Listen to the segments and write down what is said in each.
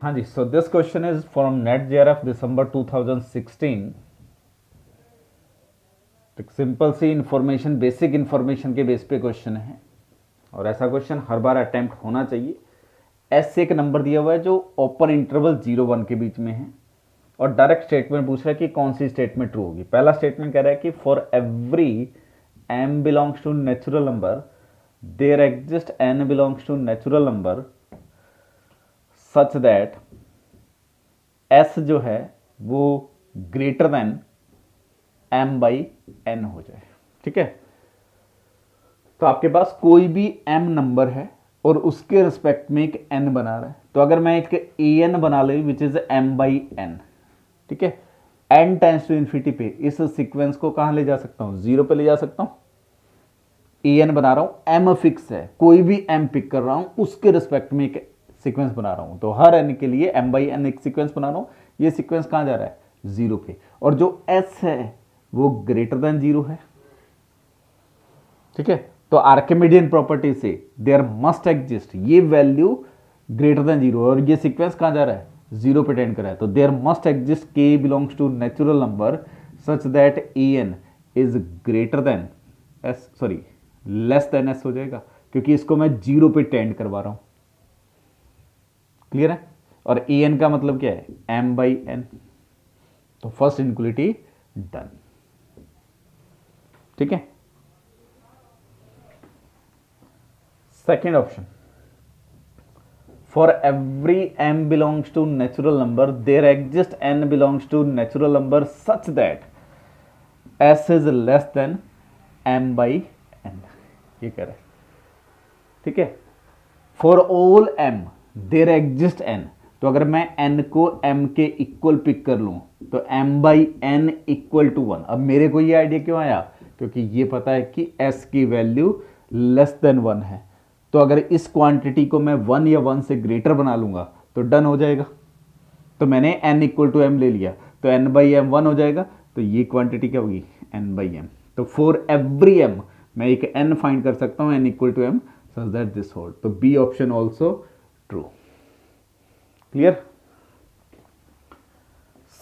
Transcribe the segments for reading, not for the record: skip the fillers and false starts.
हाँ जी, so this question is from NET JRF December 2016। एक सिंपल सी इंफॉर्मेशन, बेसिक इंफॉर्मेशन के बेस पे क्वेश्चन है और ऐसा क्वेश्चन हर बार अटेम्प्ट होना चाहिए। एस से एक नंबर दिया हुआ है जो ओपन इंटरवल 0-1 के बीच में है और डायरेक्ट स्टेटमेंट पूछ रहा है कि कौन सी स्टेटमेंट ट्रू होगी। पहला स्टेटमेंट कह रहा है कि for every m belongs to natural number there exist n belongs to natural number such that s जो है वो greater than m by n हो जाए। ठीक है, तो आपके पास कोई भी m नंबर है और उसके रिस्पेक्ट में एक n बना रहा है, तो अगर मैं एक an बना ले which is m by n, ठीक है, n टेंस टू इन्फिनिटी पे इस सीक्वेंस को कहां ले जा सकता हूं, 0 पे ले जा सकता हूं। an बना रहा हूं, m फिक्स है, कोई भी m पिक कर रहा हूं उसके रिस्पेक्ट में एक सीक्वेंस बना रहा हूं, तो हर n के लिए m बाई n एक सीक्वेंस बना रहा हूं। ये सीक्वेंस कहां जा रहा है, 0 पे, और जो s है वो ग्रेटर देन 0 है। ठीक है, तो आर्किमिडियन प्रॉपर्टी से देयर मस्ट एग्जिस्ट, ये वैल्यू ग्रेटर देन 0 और ये सीक्वेंस कहां जा रहा है, 0 पे टेंड कर रहा है, तो there must exist k belongs to natural number such that an is greater than s, sorry less than s हो जाएगा, क्योंकि इसको मैं 0 पे टेंड करवा रहा हूं। क्लियर है, और an का मतलब क्या है, m बाई n, तो फर्स्ट इनक्वलिटी डन। ठीक है, second option, for every m belongs to natural number there exist n belongs to natural number such that s is less than m by n, ये कह रहे हैं। ठीक है, for all m there exist n, तो अगर मैं n को m के इक्वल पिक कर लूं तो m by n equal to 1। अब मेरे को ये आइडिया क्यों आया, क्योंकि ये पता है कि s की वैल्यू लेस देन 1 है, तो अगर इस क्वांटिटी को मैं 1 या 1 से ग्रेटर बना लूंगा तो डन हो जाएगा। तो मैंने n इक्वल टू एम ले लिया, तो n बाई एम 1 हो जाएगा, तो ये क्वांटिटी क्या होगी, n बाई एम। तो फॉर एवरी m मैं एक n फाइंड कर सकता हूं n equal to m such that this hold, तो B option also true. Clear,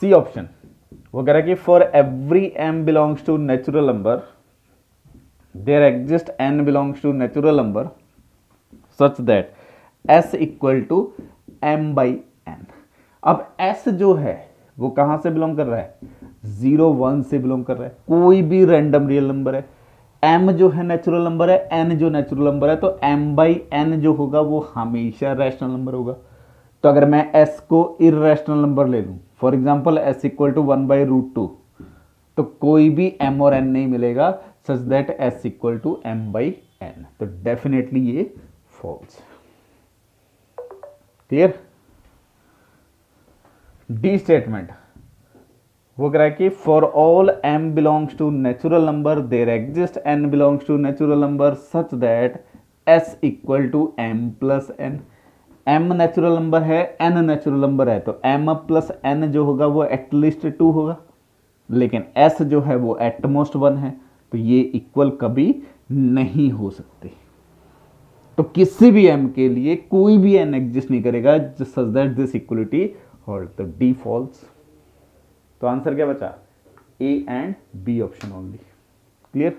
C option वो कह रहा है कि for every m belongs to natural number there exist n belongs to natural number such that s equal to m by n। अब s जो है वो कहां से बिलोंग कर रहा है, 0-1 से बिलोंग कर रहा है, कोई भी रैंडम रियल नंबर है। m जो है नेचुरल नंबर है, n जो नेचुरल नंबर है, तो m बाई n जो होगा वो हमेशा रैशनल नंबर होगा। तो अगर मैं s को इरेशनल नंबर ले लूं, for example s equal to 1/√2, तो कोई भी m और n नहीं मिलेगा such that s equal to m by n, तो डेफिनेटली ये फॉल्स। क्लियर, डी स्टेटमेंट वो कह रहा है कि for all m belongs to natural number there exist n belongs to natural number such that s equal to m plus n। m natural number है, n natural number है, तो m plus n जो होगा वो at least 2 होगा, लेकिन s जो है वो एटमोस्ट 1 है, तो ये इक्वल कभी नहीं हो सकते। तो किसी भी m के लिए कोई भी n एग्जिस्ट नहीं करेगा such that this equality hold, तो डी फॉल्स। तो आंसर क्या बचा, A and B option only. Clear.